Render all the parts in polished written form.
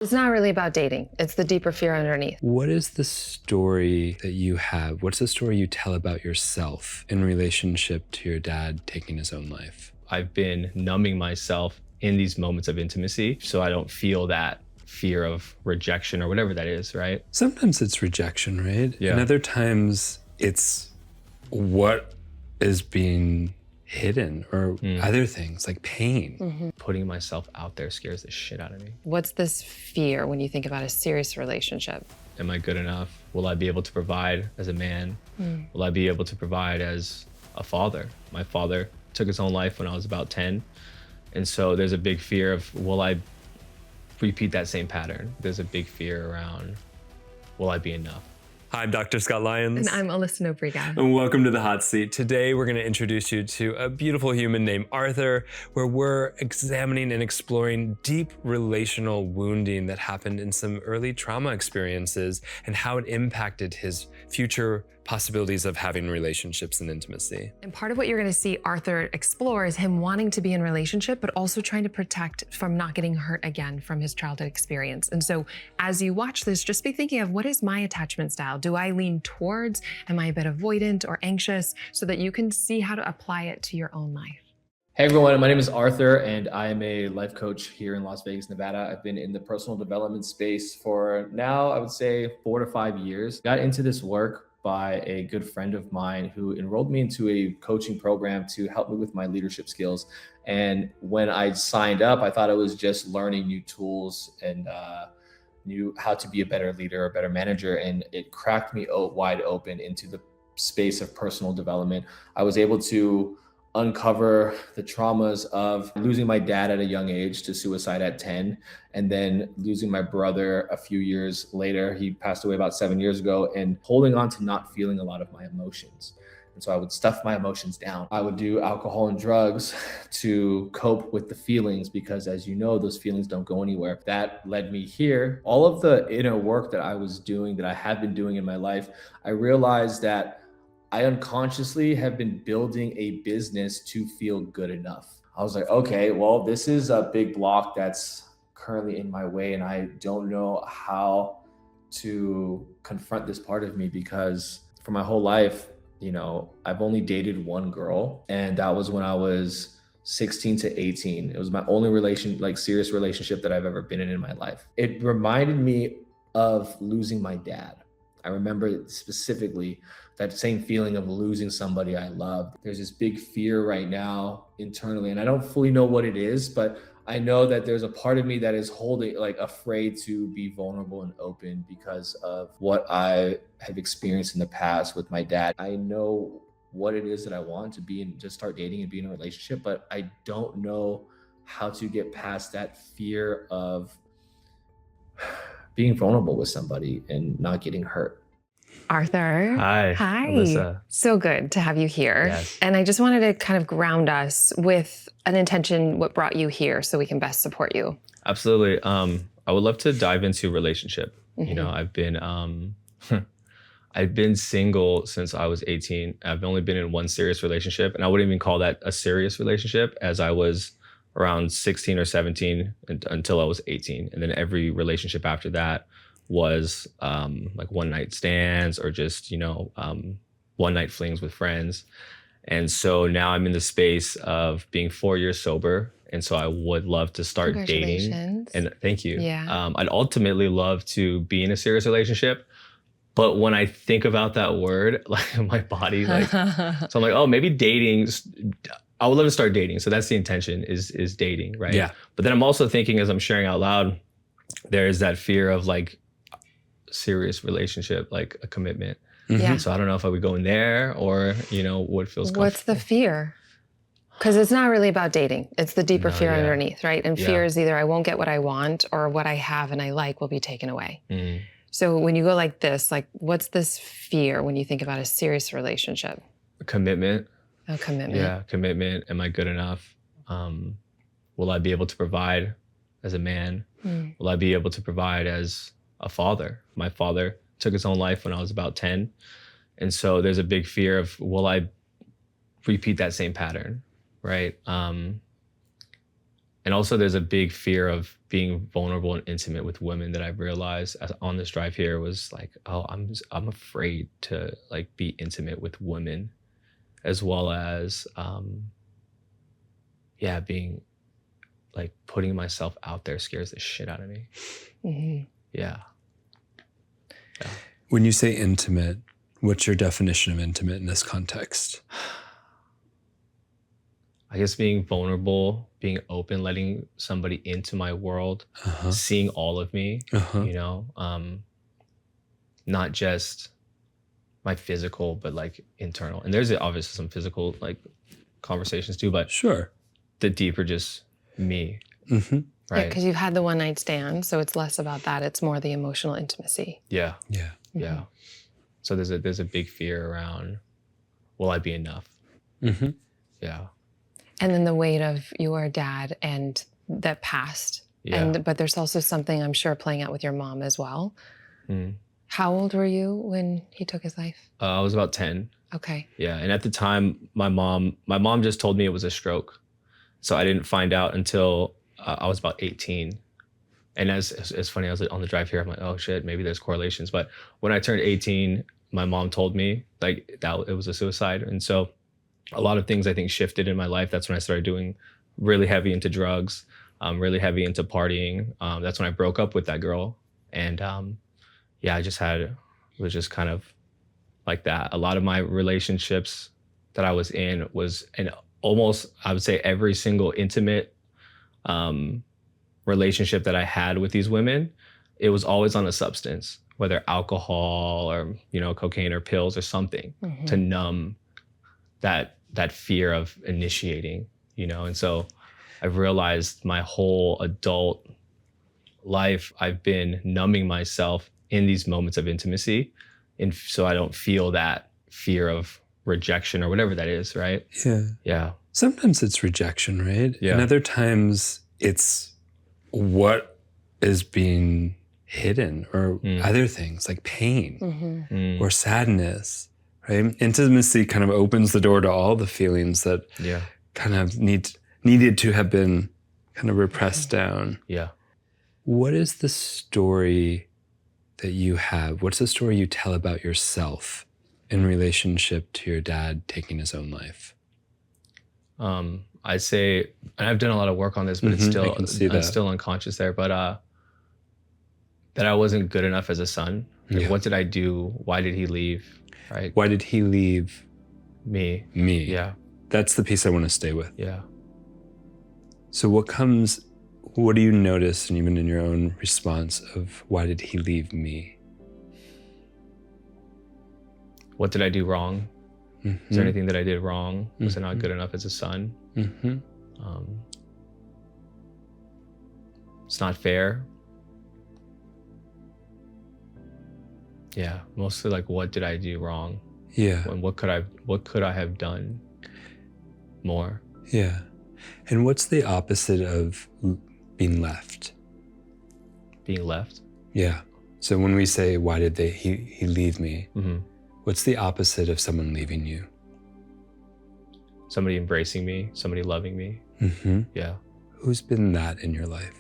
It's not really about dating. It's the deeper fear underneath. What is the story that you have? What's the story you tell about yourself in relationship to your dad taking his own life? I've been numbing myself in these moments of intimacy so I don't feel that fear of rejection or whatever that is, right? Sometimes it's rejection, right? Yeah. And other times it's what is being hidden or other things like pain. Putting myself out there scares the shit out of me. What's this fear when you think about a serious relationship? Am I good enough? Will I be able to provide as a man? Will I be able to provide as a father? My father took his own life when I was about 10. And so there's a big fear of, will I repeat that same pattern? There's a big fear around, will I be enough? Hi, I'm Dr. Scott Lyons. And I'm Alyssa Nobriga. And welcome to The Hot Seat. Today, we're going to introduce you to a beautiful human named Arthur, where we're examining and exploring deep relational wounding that happened in some early trauma experiences and how it impacted his future possibilities of having relationships and intimacy. And part of what you're going to see Arthur explore is him wanting to be in a relationship, but also trying to protect from not getting hurt again from his childhood experience. And so as you watch this, just be thinking of, what is my attachment style? Do I lean towards? Am I a bit avoidant or anxious? So that you can see how to apply it to your own life. Hey everyone, my name is Arthur and I am a life coach here in Las Vegas, Nevada. I've been in the personal development space for now, I would say 4 to 5 years. Got into this work by a good friend of mine who enrolled me into a coaching program to help me with my leadership skills. And when I signed up, I thought it was just learning new tools and knew how to be a better leader, a better manager. And it cracked me wide open into the space of personal development. I was able to uncover the traumas of losing my dad at a young age to suicide at 10, and then losing my brother a few years later. He passed away about 7 years ago, and holding on to not feeling a lot of my emotions. And so I would stuff my emotions down. I would do alcohol and drugs to cope with the feelings because, as you know, those feelings don't go anywhere. That led me here. All of the inner work that I was doing, that I have been doing in my life, I realized that I unconsciously have been building a business to feel good enough. I was like, okay, well, this is a big block that's currently in my way, and I don't know how to confront this part of me because for my whole life, you know, I've only dated one girl, and that was when I was 16 to 18. It was my only serious relationship that I've ever been in my life. It reminded me of losing my dad. I remember specifically that same feeling of losing somebody I loved. There's this big fear right now internally, and I don't fully know what it is, but I know that there's a part of me that is afraid to be vulnerable and open because of what I have experienced in the past with my dad. I know what it is that I want to be and just start dating and be in a relationship, but I don't know how to get past that fear of being vulnerable with somebody and not getting hurt. Arthur. Hi, Alyssa. So good to have you here. Yes. And I just wanted to kind of ground us with an intention, what brought you here, so we can best support you. Absolutely. I would love to dive into relationship. You know, I've been I've been single since I was 18. I've only been in one serious relationship, and I wouldn't even call that a serious relationship, as I was around 16 or 17 until I was 18. And then every relationship after that was like one night stands or just, one night flings with friends. And so now I'm in the space of being 4 years sober. And so I would love to start dating. And thank you. Yeah. I'd ultimately love to be in a serious relationship. But when I think about that word, like my body, so I'm like, oh, maybe dating. I would love to start dating. So that's the intention, is dating, right? Yeah. But then I'm also thinking, as I'm sharing out loud, there is that fear of like serious relationship, like a commitment. Yeah. So I don't know if I would go in there or, what feels comfortable. What's the fear? Because it's not really about dating. It's the deeper fear underneath, right? And fear is either I won't get what I want or what I have and I like will be taken away. So when you go like this, like what's this fear when you think about a serious relationship? Commitment. Oh, commitment. Yeah, commitment. Am I good enough? Will I be able to provide as a man? Will I be able to provide as a father? My father took his own life when I was about 10. And so there's a big fear of, will I repeat that same pattern, right? And also there's a big fear of being vulnerable and intimate with women that I realized on this drive here was like, oh, I'm afraid to like be intimate with women, as well as being like putting myself out there scares the shit out of me. Mm-hmm. Yeah. When you say intimate, what's your definition of intimate in this context? I guess being vulnerable, being open, letting somebody into my world, seeing all of me, you know, not just my physical, but like internal. And there's obviously some physical like conversations too, but Sure. The deeper just me, Yeah, right? because you've had the one night stand, so it's less about that. It's more the emotional intimacy. Yeah. Mm-hmm. Yeah. So there's a big fear around, will I be enough? Yeah. And then the weight of your dad and that past. Yeah. But there's also something I'm sure playing out with your mom as well. Mm. How old were you when he took his life? I was about 10. Okay. Yeah. And at the time, my mom just told me it was a stroke. So I didn't find out until I was about 18. And it's funny, I was on the drive here, I'm like, oh shit, maybe there's correlations. But when I turned 18, my mom told me like that it was a suicide. And so a lot of things I think shifted in my life. That's when I started doing really heavy into drugs, really heavy into partying. That's when I broke up with that girl. And it was just kind of like that. A lot of my relationships that I was in was almost, I would say every single intimate relationship that I had with these women, it was always on a substance, whether alcohol or, you know, cocaine or pills or something to numb that fear of initiating, you know? And so I've realized my whole adult life, I've been numbing myself in these moments of intimacy. And so I don't feel that fear of rejection or whatever that is, right? Yeah. Yeah. Sometimes it's rejection, right? Yeah. And other times it's what is being hidden or other things like pain or sadness, right? Intimacy kind of opens the door to all the feelings that kind of needed to have been kind of repressed down. Yeah. What is the story that you have? What's the story you tell about yourself in relationship to your dad taking his own life? I'd say, and I've done a lot of work on this, but it's still unconscious there, but that I wasn't good enough as a son. Like, what did I do? Why did he leave? Right? Why did he leave Me. Yeah. That's the piece I want to stay with. Yeah. So what do you notice, and even in your own response of why did he leave me? What did I do wrong? Is there anything that I did wrong? Was I not good enough as a son? It's not fair. Yeah, mostly like, what did I do wrong? Yeah. And what could I have done more? Yeah. And what's the opposite of being left? Being left? Yeah. So when we say, why did he leave me? What's the opposite of someone leaving you? Somebody embracing me, somebody loving me. Yeah. Who's been that in your life?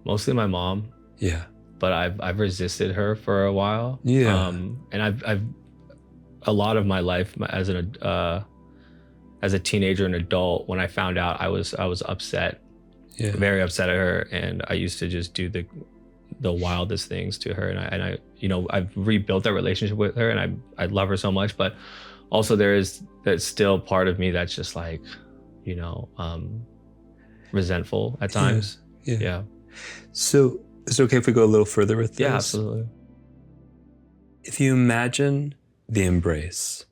Mostly my mom. Yeah. But I've resisted her for a while. Yeah. And I've a lot of my life as a teenager and adult, when I found out, I was upset, very upset at her, and I used to just do the wildest things to her. And I you know, I've rebuilt that relationship with her, and I love her so much. But also there's still part of me that's just like, you know, resentful at times. Yeah. So is it okay if we go a little further with this? Yeah, absolutely. If you imagine the embrace,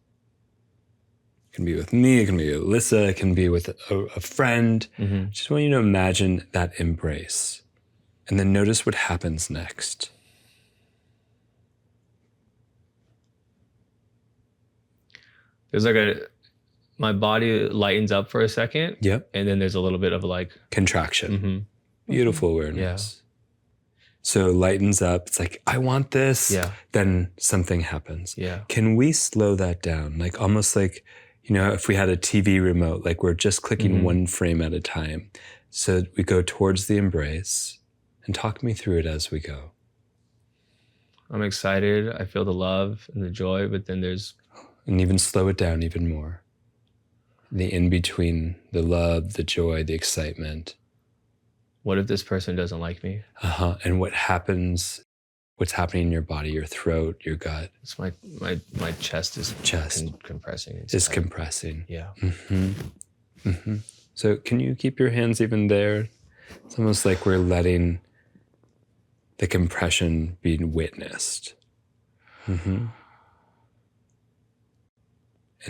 it can be with me, it can be with Alyssa, it can be with a friend. Just want you to imagine that embrace and then notice what happens next. There's like my body lightens up for a second. Yep. And then there's a little bit of like contraction. Beautiful awareness. Yeah. So lightens up. It's like, I want this. Yeah. Then something happens. Yeah. Can we slow that down? Like almost like, you know, if we had a TV remote, like we're just clicking one frame at a time. So we go towards the embrace and talk me through it as we go. I'm excited. I feel the love and the joy, but then there's... And even slow it down even more. The in-between, the love, the joy, the excitement. What if this person doesn't like me? And what's happening in your body, your throat, your gut. It's my chest is compressing. It's compressing. Yeah. So can you keep your hands even there? It's almost like we're letting the compression be witnessed. And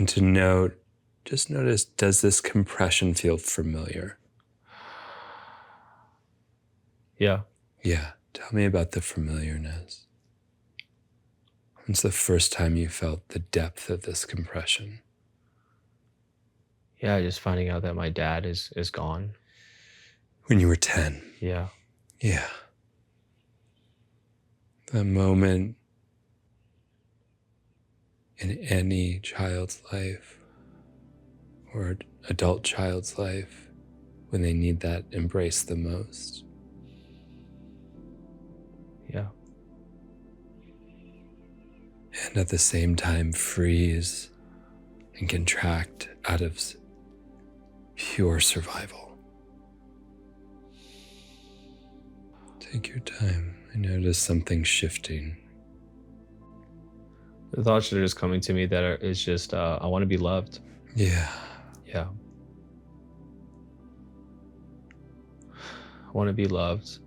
to note, just notice, does this compression feel familiar? Yeah. Yeah. Tell me about the familiarness. When's the first time you felt the depth of this compression? Yeah, just finding out that my dad is gone. When you were 10. Yeah. Yeah. The moment in any child's life or adult child's life when they need that embrace the most. Yeah. And at the same time freeze and contract out of pure survival. Take your time. I notice something shifting. The thoughts that are just coming to me is just, I want to be loved. Yeah. Yeah. I want to be loved.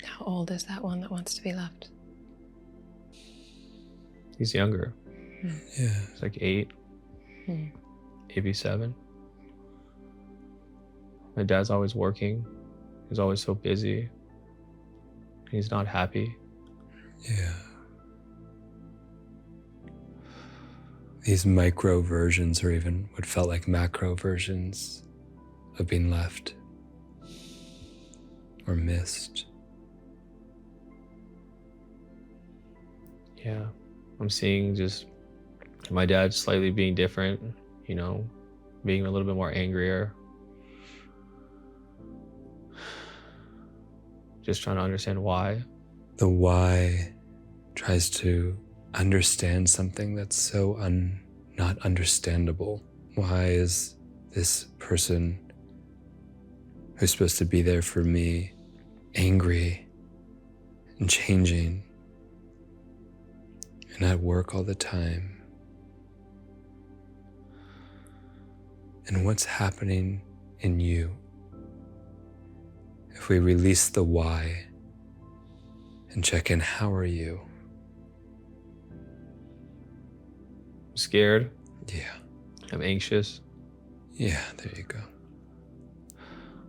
How old is that one that wants to be loved? He's younger. Yeah. He's like 8, maybe 7. My dad's always working. He's always so busy. He's not happy. Yeah. These micro versions, or even what felt like macro versions of being left or missed. Yeah. I'm seeing just my dad slightly being different, being a little bit more angrier. Just trying to understand why. The why tries to understand something that's so not understandable. Why is this person who's supposed to be there for me angry and changing and at work all the time? And what's happening in you if we release the why and check in, how are you? I'm scared. Yeah. I'm anxious. Yeah, there you go.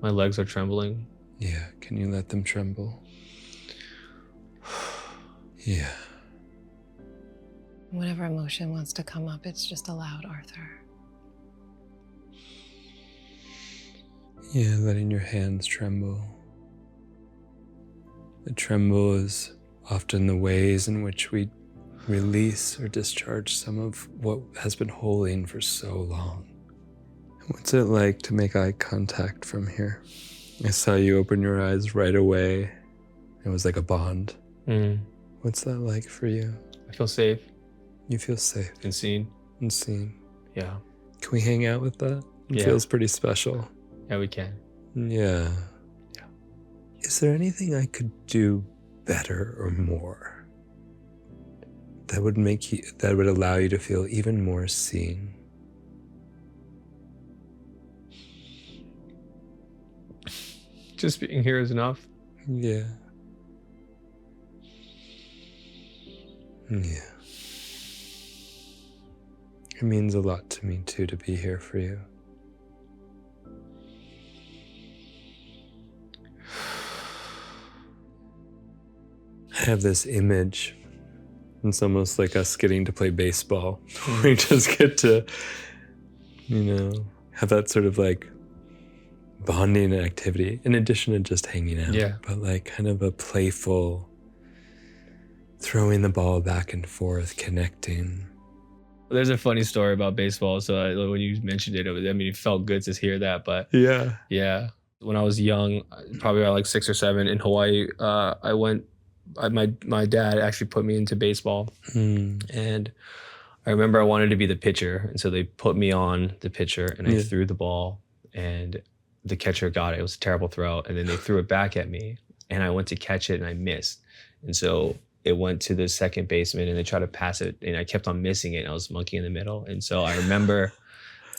My legs are trembling. Yeah, can you let them tremble? Yeah. Whatever emotion wants to come up, it's just allowed, Arthur. Yeah, letting your hands tremble. The tremble is often the ways in which we release or discharge some of what has been holding for so long. What's it like to make eye contact from here? I saw you open your eyes right away. It was like a bond. What's that like for you? I feel safe You feel safe and seen. and seen. Yeah. Can we hang out with that? It Yeah. feels pretty special. Yeah, we can. Yeah. Yeah. Is there anything I could do better or more that would allow you to feel even more seen? Just being here is enough. Yeah. Yeah. It means a lot to me too to be here for you. I have this image. It's almost like us getting to play baseball. We just get to, have that sort of like bonding activity in addition to just hanging out. Yeah. But like kind of a playful throwing the ball back and forth, connecting. There's a funny story about baseball. So when you mentioned it, it felt good to hear that. But Yeah. yeah, When I was young, probably about like 6 or 7 in Hawaii, my dad actually put me into baseball. And I remember I wanted to be the pitcher. And so they put me on the pitcher and I threw the ball and the catcher got it. It was a terrible throw. And then they threw it back at me and I went to catch it and I missed. And so it went to the second baseman and they tried to pass it and I kept on missing it. And I was monkey in the middle. And so I remember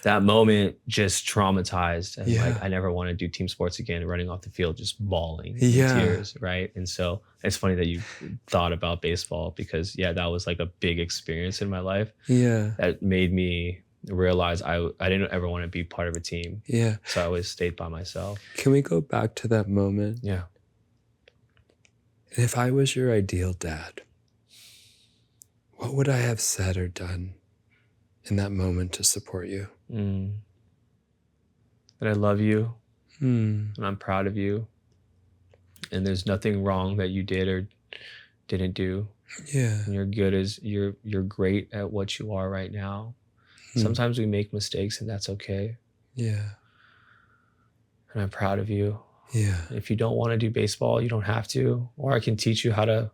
that moment just traumatized. And like, I never want to do team sports again, running off the field, just bawling in tears. Right. And so it's funny that you thought about baseball because that was like a big experience in my life. That made me realize I didn't ever want to be part of a team. So I always stayed by myself. Can we go back to that moment? Yeah. And if I was your ideal dad, what would I have said or done in that moment to support you? That I love you and I'm proud of you. And there's nothing wrong that you did or didn't do. And you're good as you're great at what you are right now. Sometimes we make mistakes and that's okay. And I'm proud of you. If you don't want to do baseball, you don't have to. Or I can teach you how to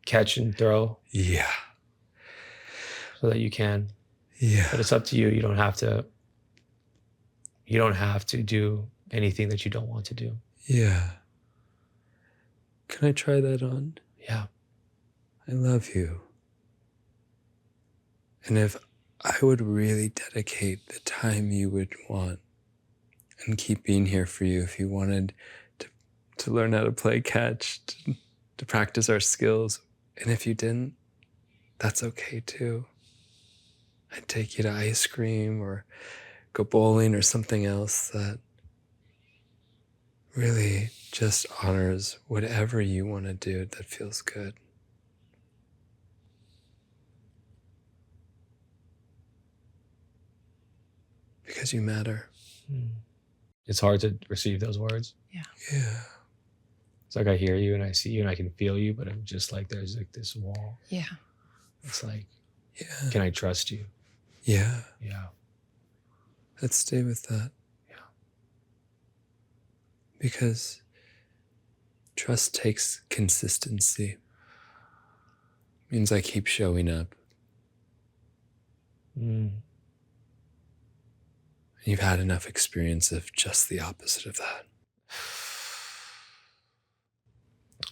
catch and throw. So that you can. But it's up to you. You don't have to do anything that you don't want to do. Can I try that on? I love you. And if I would really dedicate the time you would want and keep being here for you if you wanted to learn how to play catch, to practice our skills. And if you didn't, that's okay too. I'd take you to ice cream or go bowling or something else that really just honors whatever you want to do that feels good. Because you matter. It's hard to receive those words. It's like I hear you and I see you and I can feel you, but I'm just like, there's like this wall. It's like, can I trust you? Let's stay with that. Because trust takes consistency. Means I keep showing up. You've had enough experience of just the opposite of that.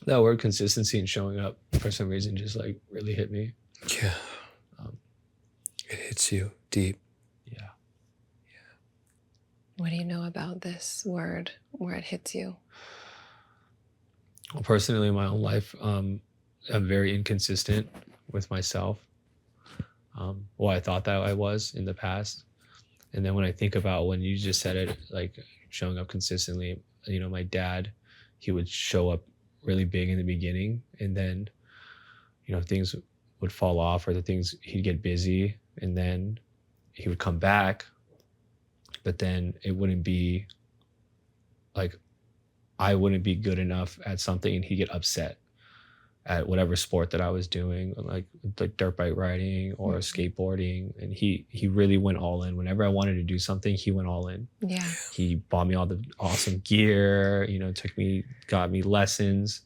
That word consistency and showing up for some reason just like really hit me. It hits you deep. What do you know about this word where it hits you? Well, personally, in my own life, I'm very inconsistent with myself. Well, I thought that I was in the past. And then when I think about when you just said it, like showing up consistently, you know, my dad, he would show up really big in the beginning and then, you know, things would fall off or he'd get busy and then he would come back, but then it wouldn't be like, I wouldn't be good enough at something and he'd get upset at whatever sport that I was doing, like dirt bike riding or skateboarding. And he really went all in. Whenever I wanted to do something, he went all in. He bought me all the awesome gear, you know, got me lessons.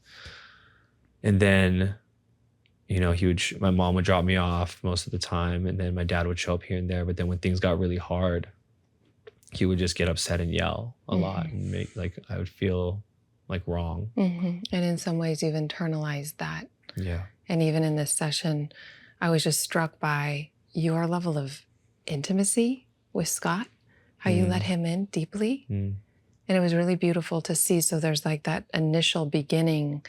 And then, you know, my mom would drop me off most of the time. And then my dad would show up here and there. But then when things got really hard, he would just get upset and yell a lot and make I would feel like wrong. And in some ways you've internalized that. And even in this session, I was just struck by your level of intimacy with Scott, how you let him in deeply. And it was really beautiful to see. So there's like that initial beginning,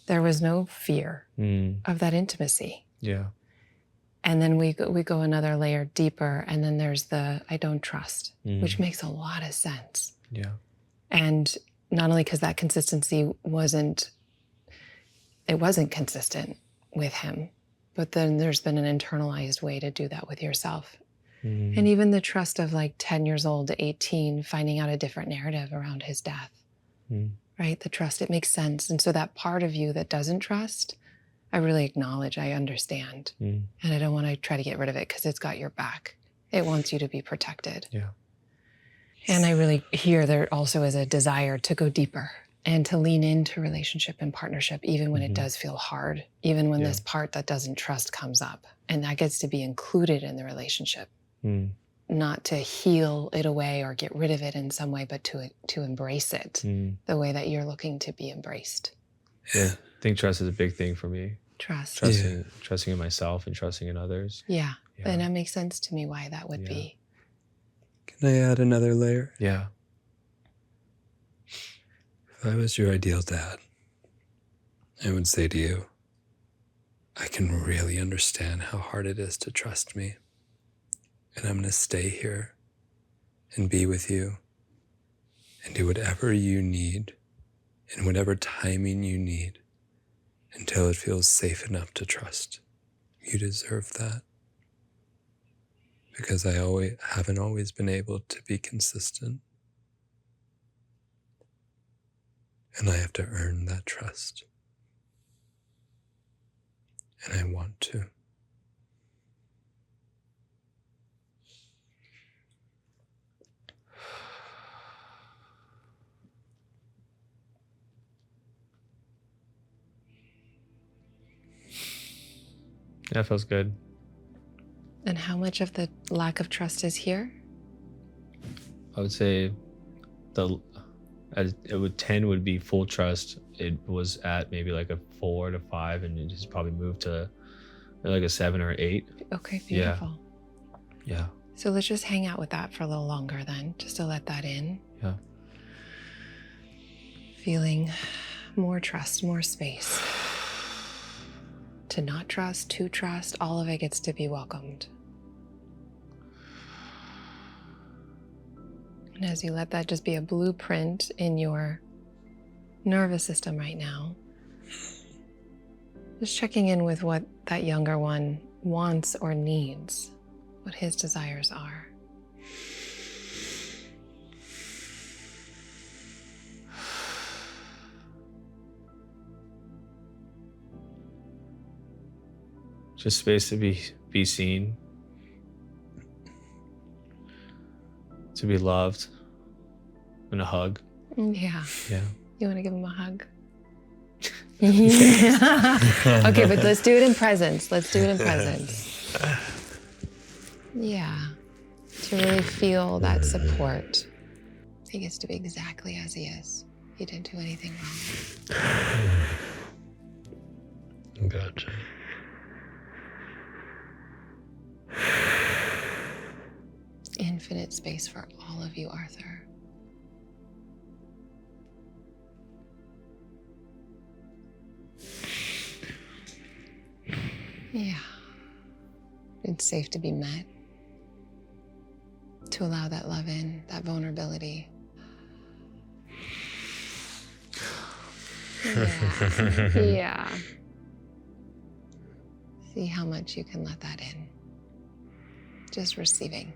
there was no fear of that intimacy. And then we go another layer deeper, and then there's the I don't trust, which makes a lot of sense. And not only because that consistency wasn't consistent with him, but then there's been an internalized way to do that with yourself. And even the trust of like 10 years old to 18, finding out a different narrative around his death, right? The trust, it makes sense. And so that part of you that doesn't trust, I really acknowledge, I understand. And I don't want to try to get rid of it because it's got your back. It wants you to be protected. And I really hear there also is a desire to go deeper and to lean into relationship and partnership, even when it does feel hard, even when this part that doesn't trust comes up. And that gets to be included in the relationship, not to heal it away or get rid of it in some way, but to embrace it the way that you're looking to be embraced. Yeah, I think trust is a big thing for me. Trust. Trusting in myself and trusting in others. Yeah. And that makes sense to me why that would be. Can I add another layer? Yeah. If I was your ideal dad, I would say to you, I can really understand how hard it is to trust me. And I'm going to stay here and be with you and do whatever you need in whatever timing you need until it feels safe enough to trust. You deserve that. Because I haven't always been able to be consistent. And I have to earn that trust. And I want to. That feels good. And how much of the lack of trust is here? I would say 10 would be full trust. It was at maybe like a 4 to 5, and it just probably moved to like a 7 or 8. Okay, beautiful. Yeah. So let's just hang out with that for a little longer then, just to let that in. Yeah. Feeling more trust, more space. To not trust, to trust, all of it gets to be welcomed. And as you let that just be a blueprint in your nervous system right now, just checking in with what that younger one wants or needs, what his desires are. Just space to be seen, to be loved, and a hug. Yeah. Yeah. You want to give him a hug? Yeah. Okay, but let's do it in presence. Let's do it in presence. Yeah. To really feel that support. He gets to be exactly as he is. He didn't do anything wrong. Gotcha. Infinite space for all of you, Arthur. Yeah. It's safe to be met, to allow that love in, that vulnerability. Yeah. Yeah. See how much you can let that in. Just receiving.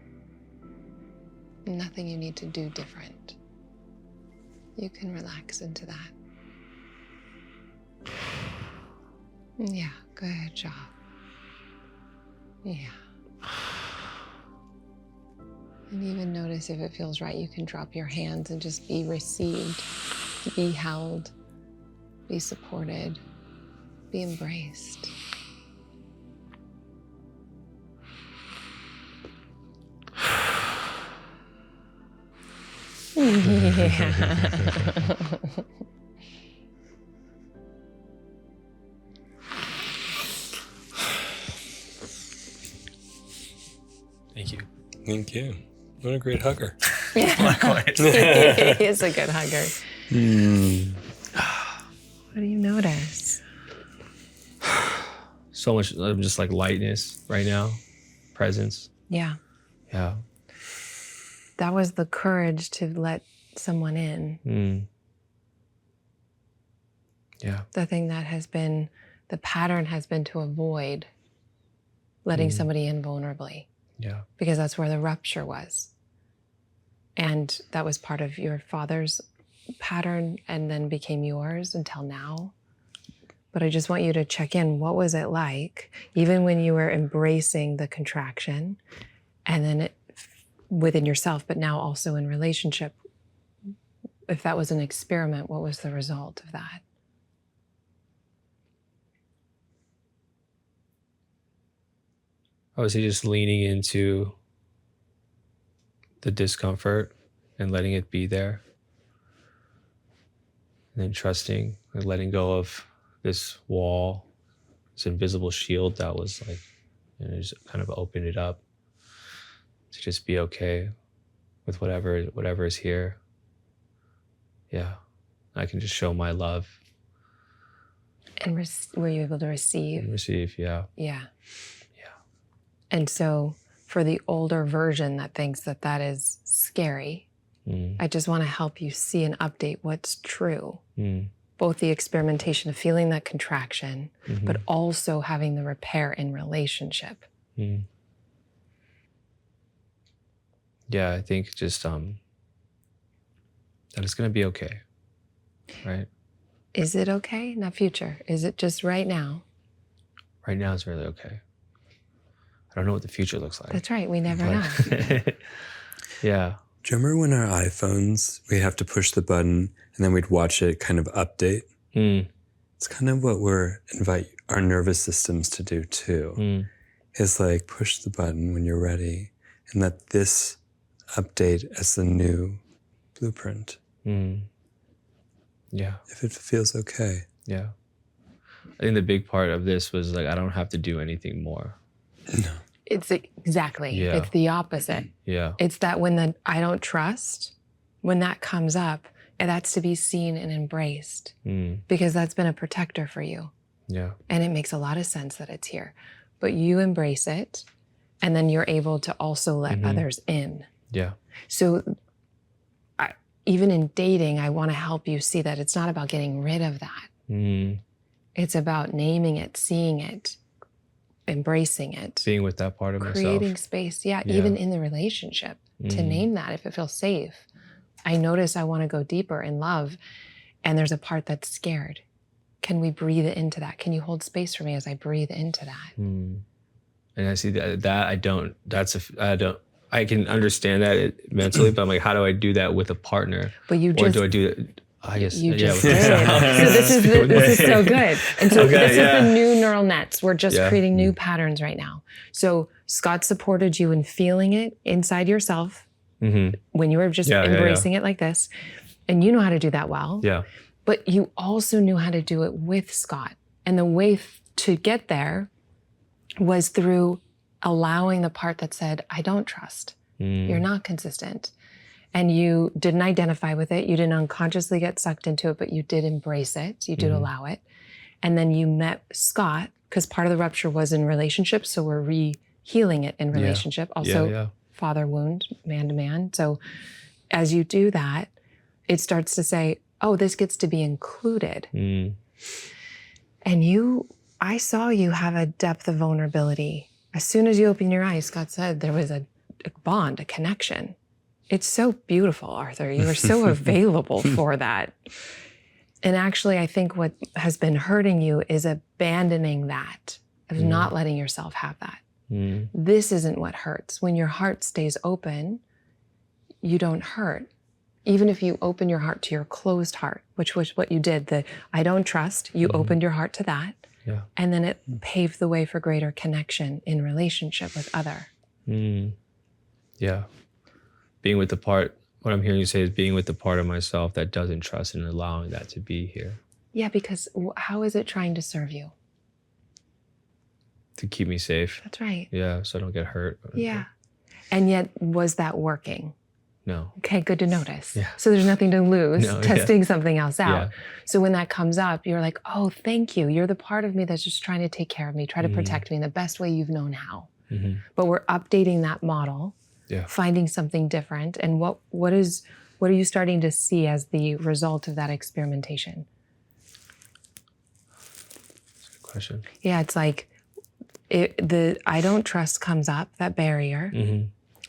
Nothing you need to do different. You can relax into that. Yeah, good job. Yeah. And even notice if it feels right, you can drop your hands and just be received, be held, be supported, be embraced. Yeah. Thank you. Thank you. What a great hugger. Likewise. He is a good hugger. What do you notice? So much just like lightness right now, presence. Yeah. Yeah. That was the courage to let someone in. Yeah. The thing that has been, the pattern has been to avoid letting somebody in vulnerably. Yeah. Because that's where the rupture was. And that was part of your father's pattern and then became yours until now. But I just want you to check in. What was it like, even when you were embracing the contraction and then within yourself, but now also in relationship. If that was an experiment, what was the result of that? Obviously, just leaning into the discomfort and letting it be there. And then trusting and letting go of this wall, this invisible shield that was like, just kind of opened it up to just be okay with whatever is here. Yeah, I can just show my love. And were you able to receive? And receive, yeah. Yeah. Yeah. And so for the older version that thinks that that is scary, I just want to help you see and update what's true. Both the experimentation of feeling that contraction, but also having the repair in relationship. Yeah, I think just that it's going to be okay, right? Is it okay? Not future. Is it just right now? Right now it's really okay. I don't know what the future looks like. That's right. We never know. Yeah. Do you remember when our iPhones, we'd have to push the button and then we'd watch it kind of update? It's kind of what we're invite our nervous systems to do too. Is like push the button when you're ready and let this update as the new blueprint. Yeah. If it feels okay. Yeah. I think the big part of this was like, I don't have to do anything more. No. It's exactly. Yeah. It's the opposite. Yeah. It's that when the I don't trust, when that comes up, that's to be seen and embraced because that's been a protector for you. Yeah. And it makes a lot of sense that it's here. But you embrace it, and then you're able to also let others in. Yeah. So even in dating, I want to help you see that it's not about getting rid of that. It's about naming it, seeing it, embracing it. Being with that part of myself. Creating space. Yeah, even in the relationship, to name that if it feels safe. I notice I want to go deeper in love, and there's a part that's scared. Can we breathe into that? Can you hold space for me as I breathe into that? And I see I can understand that mentally, but I'm like, how do I do that with a partner? But you or just, do I do it? I guess you yeah, just did. So this is so good. And so this is the new neural nets. We're just creating new patterns right now. So Scott supported you in feeling it inside yourself when you were just embracing it like this. And you know how to do that well. Yeah. But you also knew how to do it with Scott. And the way to get there was through allowing the part that said, I don't trust. You're not consistent. And you didn't identify with it. You didn't unconsciously get sucked into it, but you did embrace it. You did allow it. And then you met Scott, because part of the rupture was in relationship. So we're re-healing it in relationship. Also, father wound, man to man. So as you do that, it starts to say, oh, this gets to be included. And I saw you have a depth of vulnerability. As soon as you opened your eyes, Scott said there was a bond, a connection. It's so beautiful, Arthur. You were so available for that. And actually, I think what has been hurting you is abandoning that, of not letting yourself have that. This isn't what hurts. When your heart stays open, you don't hurt. Even if you open your heart to your closed heart, which was what you did, the I don't trust, you opened your heart to that. Yeah. And then it paved the way for greater connection in relationship with other. Yeah. Being with the part, what I'm hearing you say is being with the part of myself that doesn't trust and allowing that to be here. Yeah, because how is it trying to serve you? To keep me safe. That's right. Yeah, so I don't get hurt. Yeah. And yet, was that working? No. Okay, good to notice. Yeah. So there's nothing to lose testing something else out. Yeah. So when that comes up, you're like, oh, thank you. You're the part of me that's just trying to take care of me, try to protect me in the best way you've known how. But we're updating that model, finding something different. And what are you starting to see as the result of that experimentation? That's a good question. Yeah, it's like the I don't trust comes up, that barrier,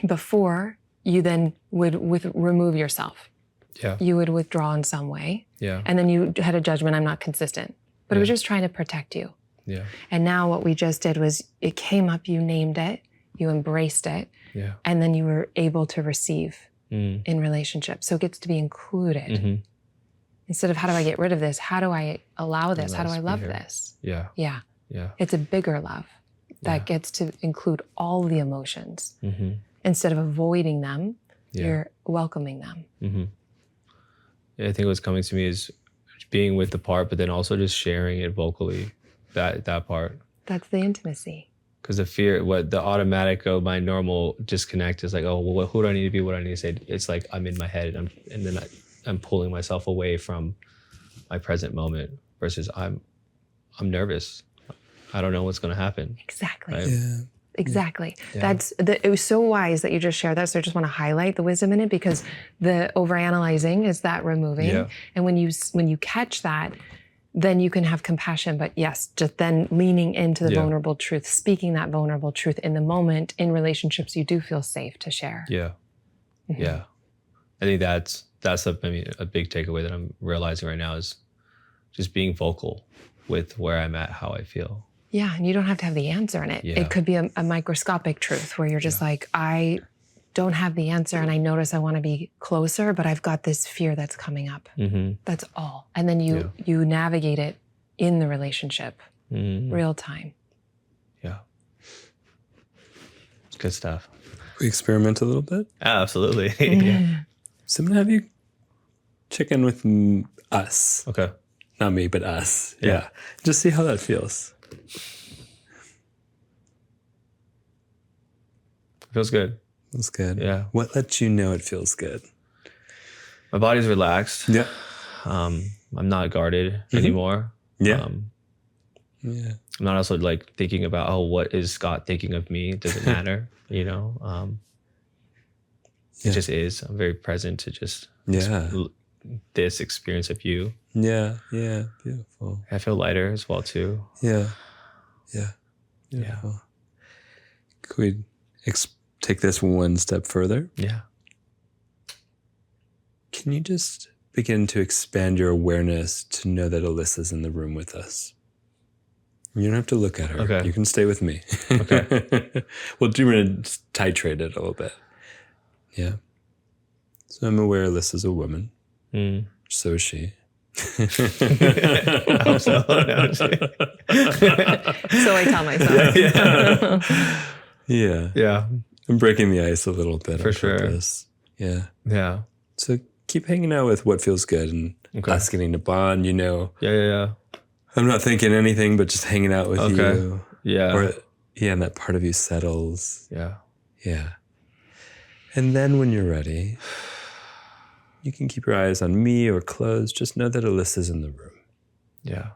before you then would remove yourself. Yeah. You would withdraw in some way. Yeah. And then you had a judgment, I'm not consistent. But it was just trying to protect you. Yeah. And now what we just did was it came up, you named it, you embraced it, Yeah. and then you were able to receive Mm. in relationship. So it gets to be included. Mm-hmm. Instead of how do I get rid of this? How do I allow this? How do I love this? Yeah. Yeah. Yeah. It's a bigger love that Yeah. gets to include all the emotions. Mm-hmm. Instead of avoiding them, Yeah. you're welcoming them. Mm-hmm. Yeah, I think what's coming to me is being with the part, but then also just sharing it vocally, that part. That's the intimacy. Because the fear, the automatic, my normal disconnect is like, oh, well, who do I need to be? What do I need to say? It's like I'm in my head, and then I'm pulling myself away from my present moment. Versus I'm nervous. I don't know what's going to happen. Exactly. Right? Yeah. Exactly. Yeah. It was so wise that you just shared that. So I just want to highlight the wisdom in it, because the overanalyzing is that removing. Yeah. And when you catch that, then you can have compassion. But yes, just then leaning into the vulnerable truth, speaking that vulnerable truth in the moment. In relationships, you do feel safe to share. Yeah. Mm-hmm. Yeah. I think that's a big takeaway that I'm realizing right now is just being vocal with where I'm at, how I feel. Yeah, and you don't have to have the answer in it. Yeah. It could be a microscopic truth where you're just like, I don't have the answer, and I notice I want to be closer, but I've got this fear that's coming up. Mm-hmm. That's all. And then you navigate it in the relationship, real time. Yeah. It's good stuff. We experiment a little bit. Absolutely. Yeah. So I'm gonna have you check in with us. Okay. Not me, but us. Yeah. Just see how that feels. Feels good. Feels good. Yeah. What lets you know it feels good? My body's relaxed. Yeah. I'm not guarded anymore. Yeah. I'm not also like thinking about, oh, what is Scott thinking of me? It doesn't matter, you know? It just is. I'm very present to just this experience of you. Yeah. Yeah. Beautiful. I feel lighter as well too. Yeah. Yeah. Beautiful. Could we take this one step further? Yeah. Can you just begin to expand your awareness to know that Alyssa's in the room with us? You don't have to look at her. Okay. You can stay with me. Okay. We're going to titrate it a little bit. Yeah. So I'm aware Alyssa's a woman. So is she. I hope so. No, So I tell myself. Yeah. yeah. I'm breaking the ice a little bit. For on sure. purpose. Yeah. Yeah. So keep hanging out with what feels good and us getting to bond, you know. Yeah. I'm not thinking anything, but just hanging out with you. Yeah. Or, and that part of you settles. Yeah. Yeah. And then when you're ready, you can keep your eyes on me or closed. Just know that Alyssa's in the room. Yeah.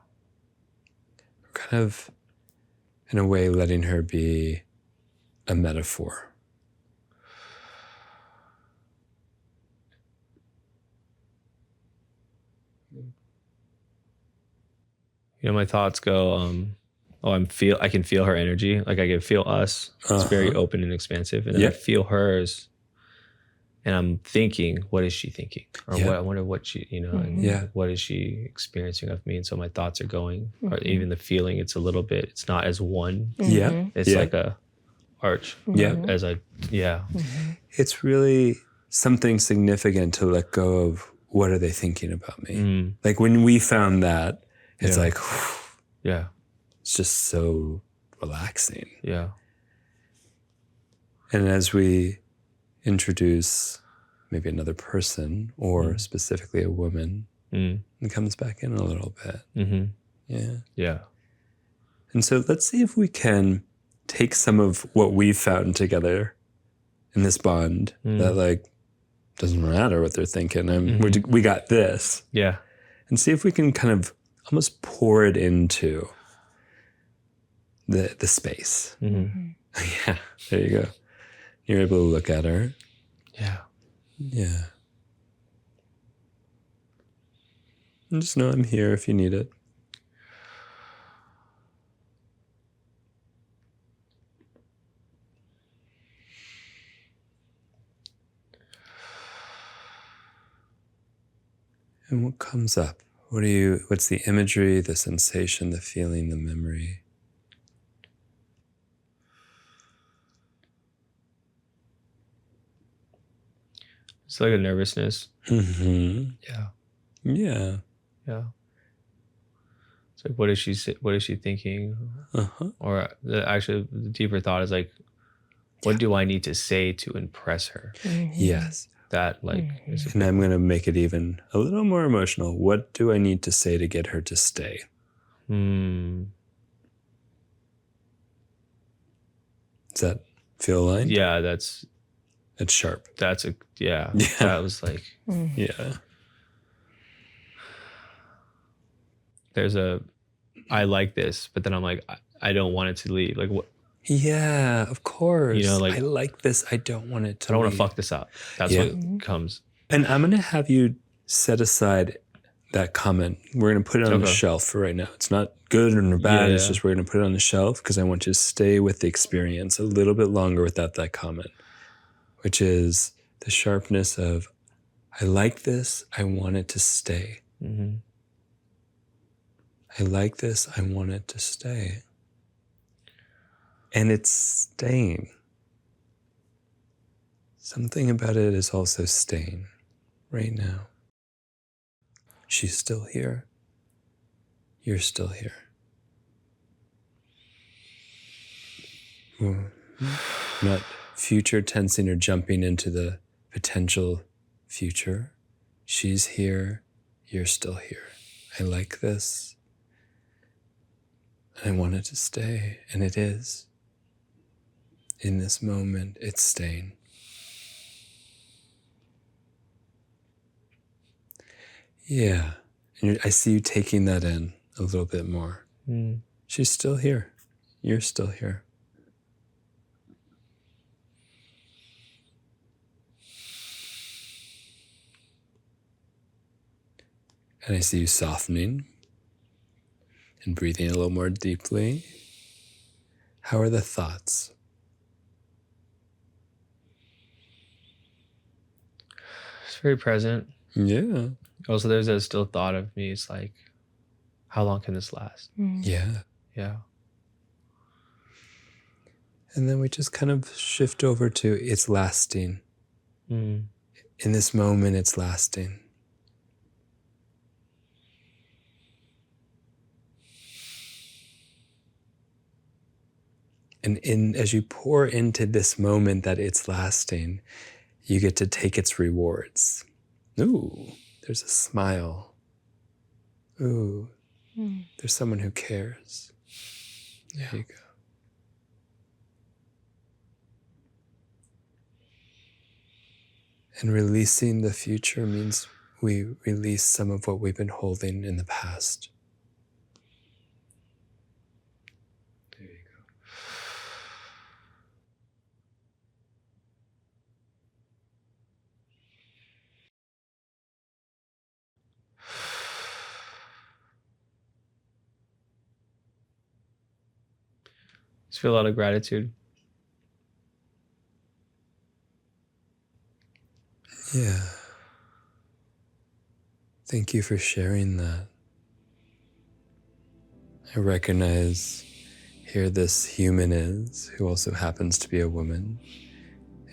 We're kind of, in a way, letting her be a metaphor. You know, my thoughts go, I can feel her energy. Like I can feel us. It's very open and expansive. And then I feel hers. And I'm thinking, what is she thinking? Or what, I wonder what she, you know, and what is she experiencing of me? And so my thoughts are going, or even the feeling, it's a little bit, it's not as one. Yeah. It's like a arch. It's really something significant to let go of what are they thinking about me. Like when we found that, it's like, it's just so relaxing. Yeah. And as we introduce maybe another person or specifically a woman, it comes back in a little bit. Yeah. And so let's see if we can take some of what we've found together in this bond that like doesn't matter what they're thinking. We got this. Yeah. And see if we can kind of almost pour it into the space. Yeah, there you go. You're able to look at her. Yeah. Yeah. And just know I'm here if you need it. And what comes up? What's the imagery, the sensation, the feeling, the memory? It's like a nervousness. Mm-hmm. Yeah. Yeah. Yeah. It's like, what is she thinking? Uh-huh. Or the deeper thought is like, what do I need to say to impress her? Yes. That like is a And I'm going to make it even a little more emotional. What do I need to say to get her to stay? Mm. Does that feel aligned? Yeah, It's sharp. that's a yeah. Yeah. That was like Yeah. I like this, but then I'm like, I don't want it to leave. Like what, Yeah, of course. you know, like I like this. I don't want it to I don't want leave. to fuck this up. That's Yeah. what comes. And I'm going to have you set aside that comment. We're going to put it on the Okay. shelf for right now. It's not good or bad. It's Yeah. just we're going to put it on the shelf because I want you to stay with the experience a little bit longer without that comment, which is the sharpness of, I like this. I want it to stay. Mm-hmm. I like this. I want it to stay. And it's staying. Something about it is also staying right now. She's still here. You're still here. Not future tensing or jumping into the potential future. She's here. You're still here. I like this. I want it to stay, and it is. In this moment, it's staying. Yeah, and I see you taking that in a little bit more. Mm. She's still here. You're still here. And I see you softening and breathing a little more deeply. How are the thoughts? It's very present. Yeah. Also, there's a still thought of me. It's like, how long can this last? Yeah. Yeah. And then we just kind of shift over to it's lasting. Mm. In this moment, it's lasting. And as you pour into this moment that it's lasting, you get to take its rewards. Ooh, there's a smile. Ooh, there's someone who cares. There you go. And releasing the future means we release some of what we've been holding in the past. There you go. Just feel a lot of gratitude. Yeah. Thank you for sharing that. I recognize here this human is, who also happens to be a woman,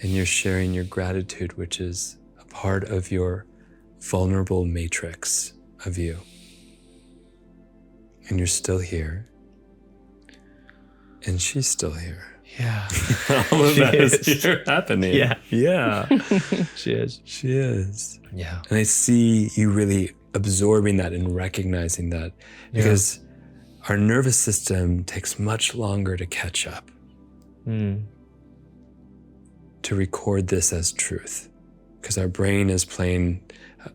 and you're sharing your gratitude, which is a part of your vulnerable matrix of you. And you're still here. And she's still here. Yeah. All of She that is is. here happening. Yeah. Yeah. She is. She is. Yeah. And I see you really absorbing that and recognizing that because our nervous system takes much longer to catch up, Mm. to record this as truth, because our brain is playing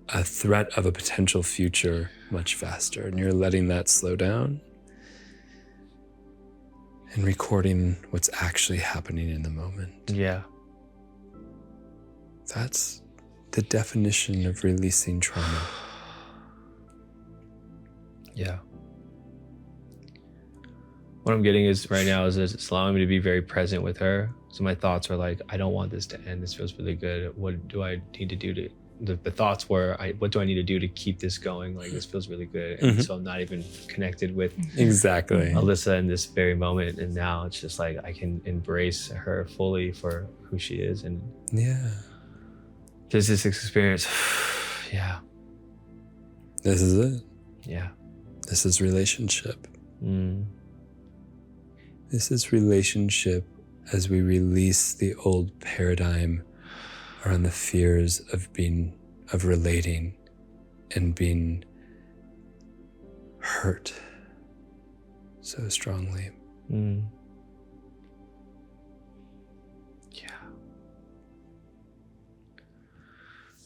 a threat of a potential future much faster, and you're letting that slow down and recording what's actually happening in the moment. Yeah. That's the definition of releasing trauma. Yeah. What I'm getting is right now is it's allowing me to be very present with her. So my thoughts are like, I don't want this to end. This feels really good. What do I need to do to, the thoughts were, what do I need to do to keep this going? Like, this feels really good. And so I'm not even connected with Exactly. Alyssa in this very moment. And now it's just like, I can embrace her fully for who she is. And Yeah. Just this experience. Yeah. This is it. Yeah. This is relationship. Mm. This is relationship as we release the old paradigm around the fears of relating and being hurt so strongly. Mm. Yeah.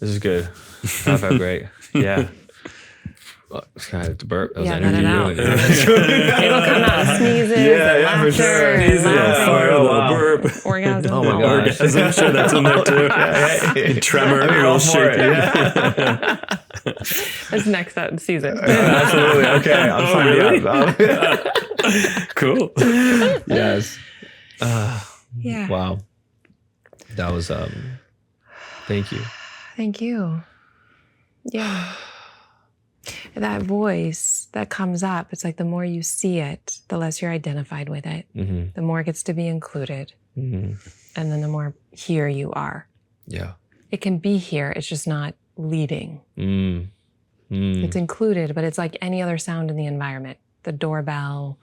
This is good. That felt great. Yeah. Well, kind of to burp. That was Yeah, energy. let it out. It'll come out. Sneezes, and yeah, for laughter, sure. and Sneezes, laughing. oh, wow. burp. Orgasm. Oh my gosh. I'm sure that's in there too. Yeah. Tremor, I mean, real all for it, shaking. yeah. That's next that season. Absolutely. Okay. I'm really? sorry. Cool. Yes. Yeah. Wow. That was thank you. Thank you. Yeah. That voice that comes up, it's like the more you see it, the less you're identified with it, Mm-hmm. the more it gets to be included, Mm-hmm. and then the more here you are. Yeah. It can be here, it's just not leading. Mm. Mm. It's included, but it's like any other sound in the environment, the doorbell,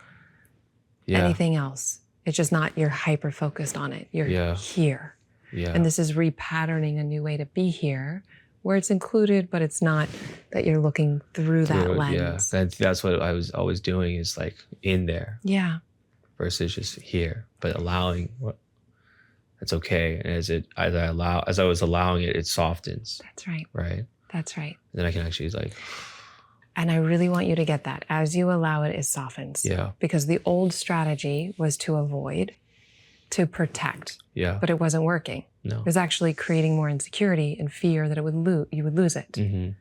Yeah. anything else. It's just not, you're hyper focused on it. You're Yeah. here. Yeah. And this is repatterning a new way to be here where it's included, but it's not that you're looking through that Yeah. lens. That's what I was always doing, is like in there Yeah. versus just here, but allowing what it's okay. And as I was allowing it, it softens. That's right. Right. That's right. Then I can actually like, And I really want you to get that. As you allow it, it softens. yeah. Because the old strategy was to avoid, to protect, Yeah. but it wasn't working. No. It was actually creating more insecurity and fear that you would lose it. Mm-hmm.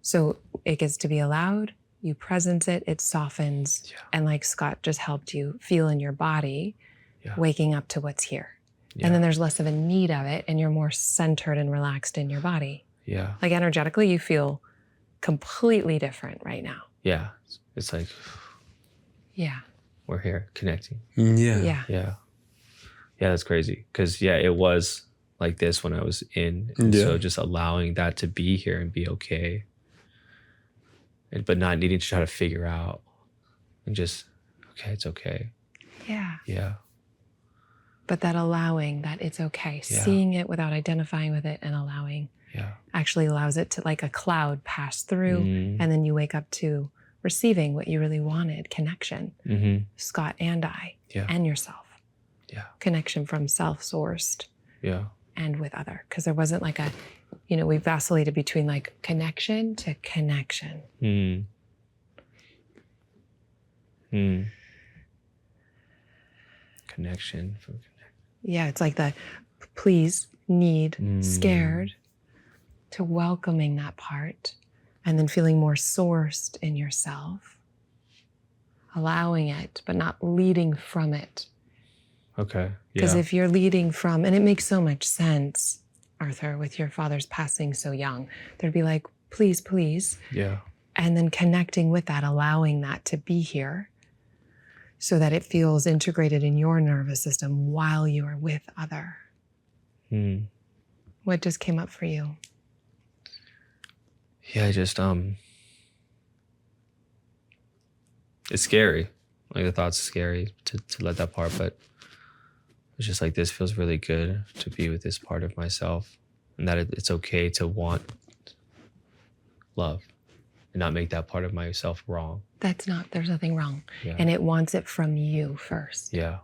So it gets to be allowed, you presence it, it softens. Yeah. And like Scott just helped you feel in your body, Yeah. waking up to what's here. Yeah. And then there's less of a need of it and you're more centered and relaxed in your body. Yeah. Like energetically, you feel completely different right now. Yeah. It's like, Yeah. we're here connecting. Yeah. Yeah. Yeah. Yeah, that's crazy. Because yeah, it was like this when I was in. And Yeah. so just allowing that to be here and be okay. But not needing to try to figure out and just, okay, it's okay. Yeah. Yeah. But that allowing that it's okay, Yeah. seeing it without identifying with it and allowing Yeah. actually allows it to, like a cloud, pass through. Mm. And then you wake up to receiving what you really wanted, connection, Mm-hmm. Scott and I, Yeah. and yourself. Yeah. Connection from self-sourced Yeah. and with other. Because there wasn't like we vacillated between like connection to connection. Mm. Mm. Connection from Yeah, it's like the please, need, Mm. scared, to welcoming that part and then feeling more sourced in yourself, allowing it, but not leading from it. Okay. Because Yeah. if you're leading from, and it makes so much sense, Arthur, with your father's passing so young, there'd be like, please, please. Yeah. And then connecting with that, allowing that to be here so that it feels integrated in your nervous system while you are with other. Mm. What just came up for you? Yeah, I just it's scary. Like the thought's scary to let that part, but it's just like this feels really good to be with this part of myself, and that it's okay to want love and not make that part of myself wrong. There's nothing wrong. Yeah. And it wants it from you first. Yeah.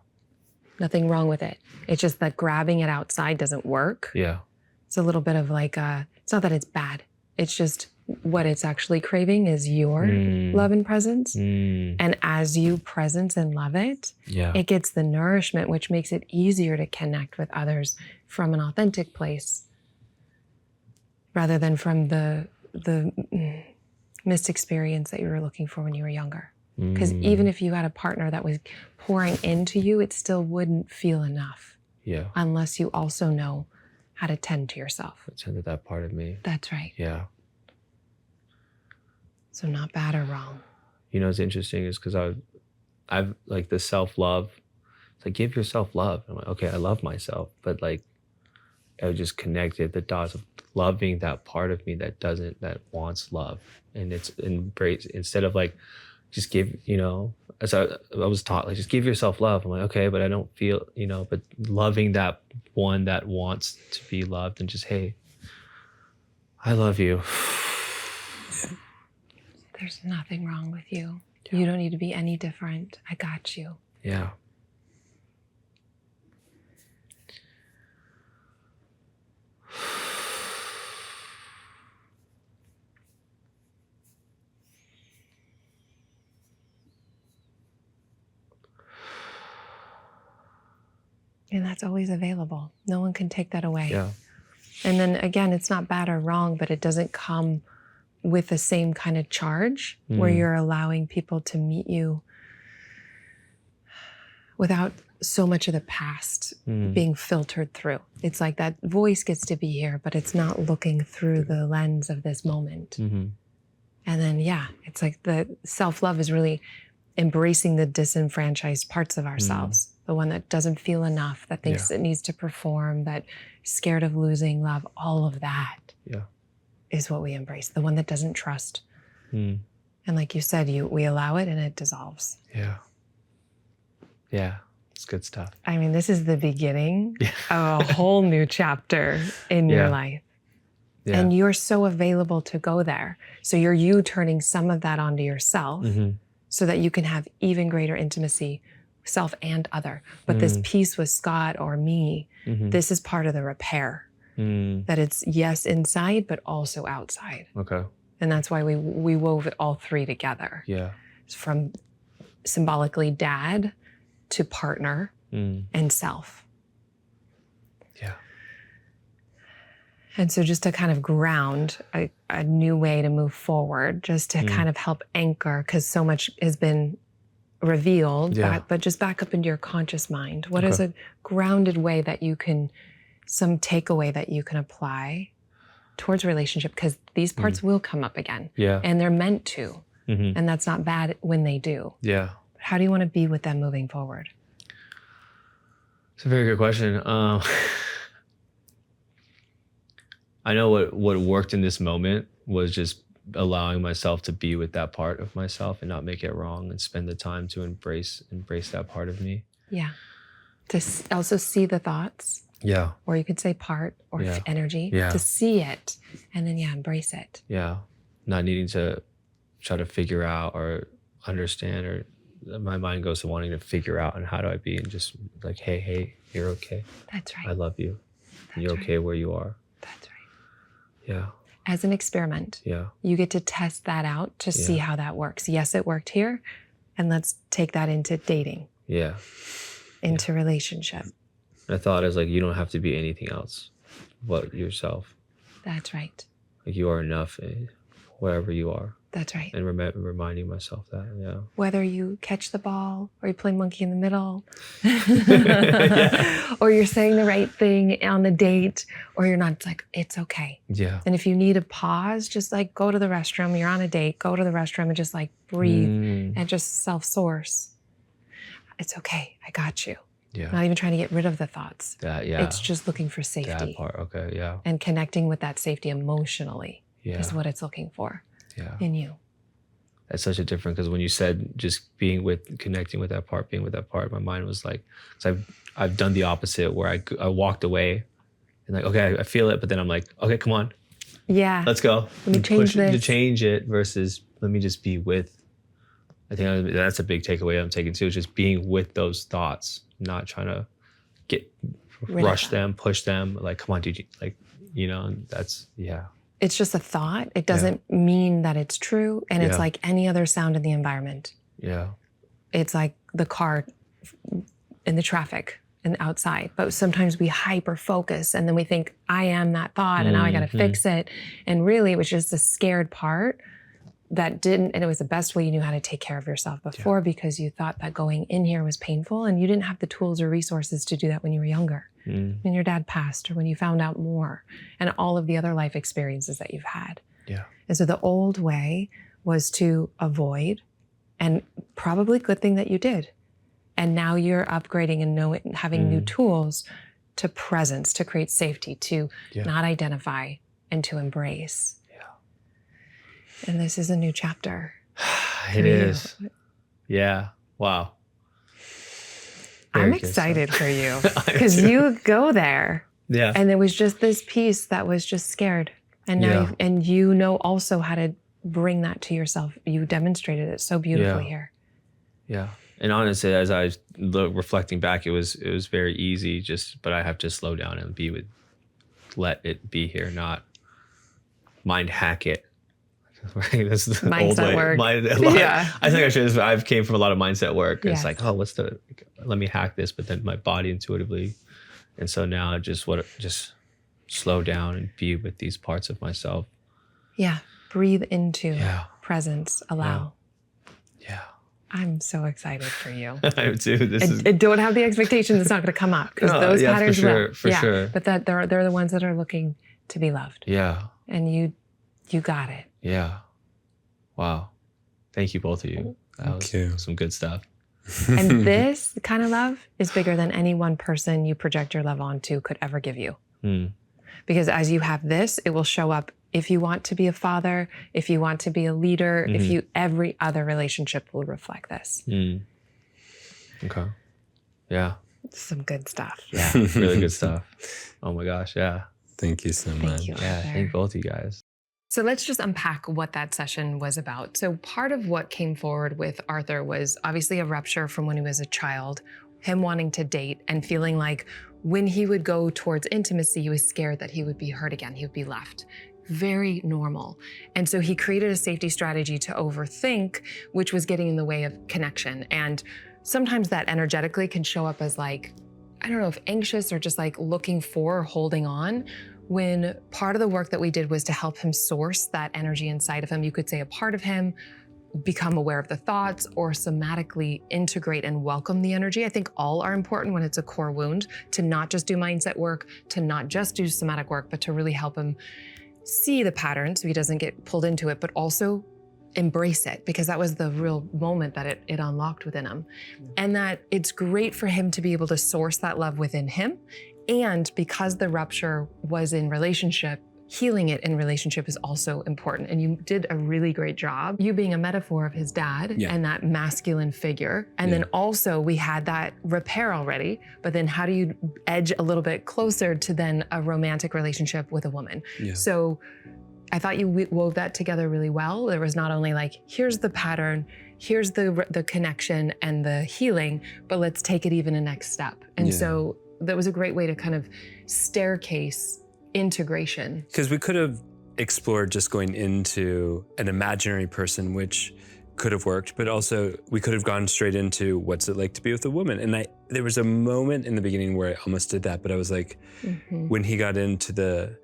Nothing wrong with it. It's just that grabbing it outside doesn't work. Yeah. It's a little bit of like it's not that it's bad. It's just what it's actually craving is your love and presence. Mm. And as you presence and love it, Yeah. it gets the nourishment, which makes it easier to connect with others from an authentic place rather than from the missed experience that you were looking for when you were younger. Because even if you had a partner that was pouring into you, it still wouldn't feel enough Yeah. unless you also know how to tend to yourself. Attended that part of me. That's right. Yeah. So not bad or wrong. You know what's interesting is because I've like the self-love. It's like, give yourself love. I'm like, okay, I love myself, but like I just connected the dots of loving that part of me that wants love, and it's embrace instead of like just give, as I was taught, like just give yourself love. I'm like, okay, but I don't feel, but loving that one that wants to be loved, and just, hey, I love you. There's nothing wrong with you. You don't need to be any different. I got you. Yeah. And that's always available. No one can take that away. Yeah. And then again, it's not bad or wrong, but it doesn't come with the same kind of charge where you're allowing people to meet you without so much of the past being filtered through. It's like that voice gets to be here, but it's not looking through the lens of this moment. And then, it's like the self-love is really embracing the disenfranchised parts of ourselves. The one that doesn't feel enough, that thinks it needs to perform, that scared of losing love, all of that is what we embrace. The one that doesn't trust. And like you said, we allow it and it dissolves. Yeah, it's good stuff. I mean, this is the beginning of a whole new chapter in your life. And you're so available to go there. So you turning some of that onto yourself so that you can have even greater intimacy, self and other. But this piece with Scott or me, this is part of the repair. That it's, yes, inside, but also outside. Okay. And that's why we wove it all three together. Yeah. From symbolically dad to partner and self. Yeah. And so just to kind of ground a new way to move forward, just to kind of help anchor, because so much has been revealed, but just back up into your conscious mind. What is a grounded way that you can, some takeaway that you can apply towards relationship? Because these parts will come up again. And they're meant to. And that's not bad when they do. Yeah. But how do you want to be with them moving forward? It's a very good question. I know what worked in this moment was just allowing myself to be with that part of myself and not make it wrong, and spend the time to embrace that part of me. Yeah. To also see the thoughts. Yeah. Or you could say part or energy. To see it and then embrace it. Yeah. Not needing to try to figure out or understand, or my mind goes to wanting to figure out and how do I be, and just like, hey, you're okay. That's right. I love you. You're okay where you are. That's right. Yeah. As an experiment. You get to test that out to see how that works. Yes, it worked here. And let's take that into dating. Into relationship. I thought is like, you don't have to be anything else but yourself. That's right. Like, you are enough wherever you are. That's right. And reminding myself that, Whether you catch the ball or you play monkey in the middle, or you're saying the right thing on the date, or you're not, it's like, it's okay. And if you need a pause, just like go to the restroom. You're on a date, go to the restroom and just like breathe and just self-source. It's okay. I got you. Not even trying to get rid of the thoughts. It's just looking for safety. That part, okay, And connecting with that safety emotionally is what it's looking for in you. That's such a difference, because when you said just connecting with that part, being with that part, my mind was like, because I've done the opposite, where I walked away and like, okay, I feel it, but then I'm like, okay, come on. Let's go. Let me change this. To change it versus let me just be with. I think that's a big takeaway I'm taking too, is just being with those thoughts, not trying to rush them, push them. Like, come on, dude, like, that's, It's just a thought. It doesn't mean that it's true. And it's like any other sound in the environment. It's like the car in the traffic and outside. But sometimes we hyper focus and then we think, I am that thought and now I got to fix it. And really it was just a scared part that didn't, and it was the best way you knew how to take care of yourself before, because you thought that going in here was painful and you didn't have the tools or resources to do that when you were younger. When your dad passed or when you found out more, and all of the other life experiences that you've had. And so the old way was to avoid, and probably good thing that you did. And now you're upgrading and having new tools to presence, to create safety, to not identify, and to embrace. Yeah. And this is a new chapter. It is. Yeah. Wow. I'm Very good excited stuff. for you I am because too. you go there. Yeah. And there was just this piece that was just scared. And now Yeah. you know also how to bring that to yourself. You demonstrated it so beautifully here. Yeah. And honestly, as I was reflecting back, it was very easy, but I have to slow down and let it be here, not mind hack it. Right? That's the Mindset old way. work. Yeah. I think I've came from a lot of mindset work. Yes. It's like, oh, let me hack this, but then my body intuitively. And so now I just slow down and be with these parts of myself. Yeah. Breathe into presence. Allow. Yeah. I'm so excited for you. I am too. And don't have the expectation it's not going to come up because those patterns will. For sure. But that they're the ones that are looking to be loved. Yeah. And you got it. Yeah. Wow. Thank you, both of you. That was some good stuff. And this kind of love is bigger than any one person you project your love onto could ever give you. Because as you have this, it will show up if you want to be a father, if you want to be a leader, every other relationship will reflect this. Okay. Yeah. Some good stuff. Yeah. Really good stuff. Oh my gosh. Yeah. Thank you so much. Thank you. Yeah. Thank both you guys. So let's just unpack what that session was about. So part of what came forward with Arthur was obviously a rupture from when he was a child, him wanting to date and feeling like when he would go towards intimacy, he was scared that he would be hurt again, he would be left. Very normal. And so he created a safety strategy to overthink, which was getting in the way of connection. And sometimes that energetically can show up as like, I don't know if anxious or just like looking for or holding on, when part of the work that we did was to help him source that energy inside of him. You could say a part of him, become aware of the thoughts, or somatically integrate and welcome the energy. I think all are important when it's a core wound, to not just do mindset work, to not just do somatic work, but to really help him see the pattern so he doesn't get pulled into it, but also embrace it, because that was the real moment that it unlocked within him. And that it's great for him to be able to source that love within him. And because the rupture was in relationship, healing it in relationship is also important. And you did a really great job, you being a metaphor of his dad and that masculine figure. And then also we had that repair already, but then how do you edge a little bit closer to then a romantic relationship with a woman? So I thought you wove that together really well. There was not only like, here's the pattern, here's the connection and the healing, but let's take it even a next step. And so that was a great way to kind of staircase integration. Because we could have explored just going into an imaginary person, which could have worked, but also we could have gone straight into what's it like to be with a woman. And there was a moment in the beginning where I almost did that, but I was like, when he got into the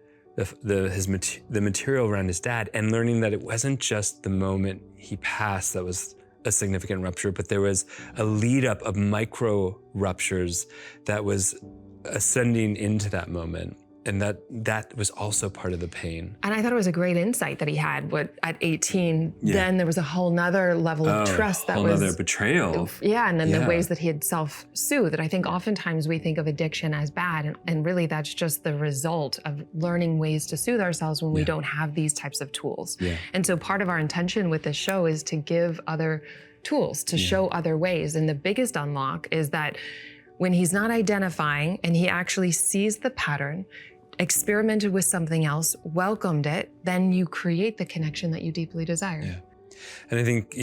material around his dad and learning that it wasn't just the moment he passed that was a significant rupture, but there was a lead up of micro ruptures that was ascending into that moment. And that was also part of the pain. And I thought it was a great insight that he had. At 18, then there was a whole nother level of trust that was— whole nother betrayal. Yeah, and then the ways that he had self-soothed. I think oftentimes we think of addiction as bad, and really that's just the result of learning ways to soothe ourselves when we don't have these types of tools. And so part of our intention with this show is to give other tools, to show other ways. And the biggest unlock is that when he's not identifying and he actually sees the pattern, experimented with something else, welcomed it, then you create the connection that you deeply desire. And I think,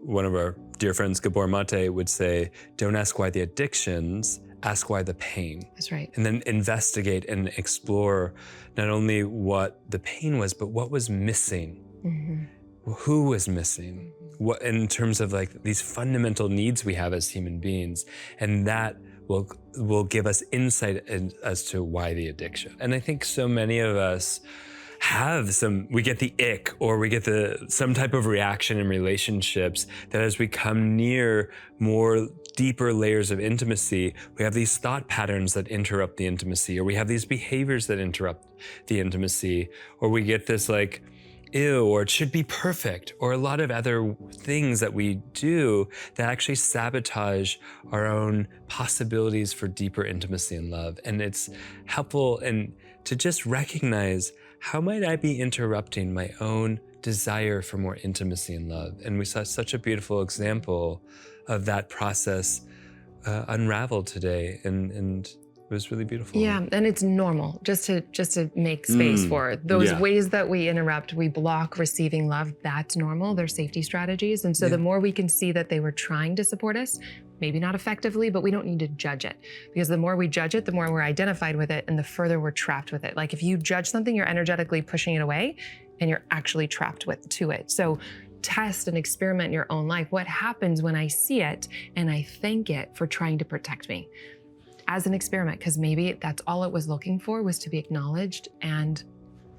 one of our dear friends, Gabor Mate, would say, don't ask why the addictions, ask why the pain. That's right. And then investigate and explore not only what the pain was, but what was missing. Who was missing? What, in terms of like these fundamental needs we have as human beings. And that will give us insight as to why the addiction. And I think so many of us we get the ick, or we get some type of reaction in relationships that as we come near more deeper layers of intimacy, we have these thought patterns that interrupt the intimacy, or we have these behaviors that interrupt the intimacy, or we get this like, ew, or it should be perfect, or a lot of other things that we do that actually sabotage our own possibilities for deeper intimacy and love. And it's helpful and to just recognize how might I be interrupting my own desire for more intimacy and love? And we saw such a beautiful example of that process unravel today, and it was really beautiful. Yeah, and it's normal just to make space for those ways that we interrupt, we block receiving love. That's normal. They're safety strategies. And so the more we can see that they were trying to support us, maybe not effectively, but we don't need to judge it, because the more we judge it, the more we're identified with it and the further we're trapped with it. Like if you judge something, you're energetically pushing it away and you're actually trapped to it. So test and experiment in your own life. What happens when I see it and I thank it for trying to protect me? As an experiment, because maybe that's all it was looking for, was to be acknowledged, and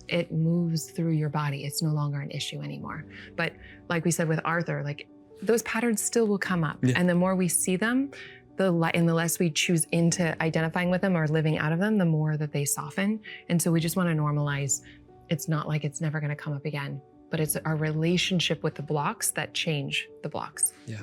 it moves through your body. It's no longer an issue anymore. But like we said with Arthur, like those patterns still will come up. And the more we see them, and the less we choose into identifying with them or living out of them, the more that they soften. And so we just want to normalize. It's not like it's never going to come up again, but it's our relationship with the blocks that change the blocks. Yeah.